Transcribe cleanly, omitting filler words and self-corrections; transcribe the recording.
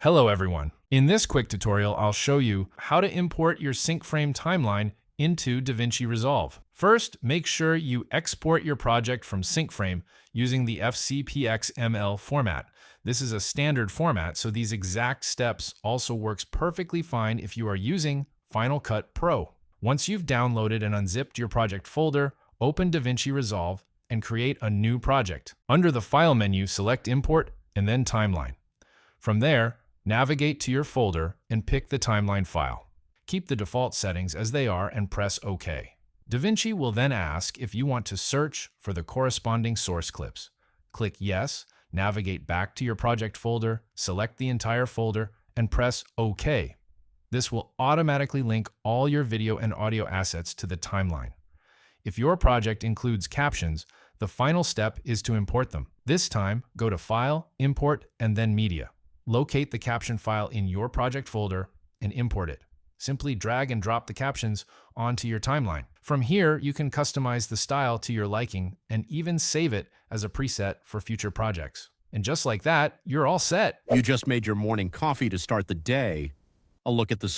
Hello everyone. In this quick tutorial, I'll show you how to import your syncframe timeline into DaVinci Resolve. First, make sure you export your project from syncframe using the FCPXML format. This is a standard format, so these exact steps also works perfectly fine if you are using Final Cut Pro. Once you've downloaded and unzipped your project folder, open DaVinci Resolve and create a new project. Under the File menu, select Import and then Timeline. From there, navigate to your folder and pick the timeline file. Keep the default settings as they are and press OK. DaVinci will then ask if you want to search for the corresponding source clips. Click Yes, navigate back to your project folder, select the entire folder, and press OK. This will automatically link all your video and audio assets to the timeline. If your project includes captions, the final step is to import them. This time, go to File, Import, and then Media. Locate the caption file in your project folder and import it. Simply drag and drop the captions onto your timeline. From here, you can customize the style to your liking and even save it as a preset for future projects. And just like that, you're all set. You just made your morning coffee to start the day. A look at the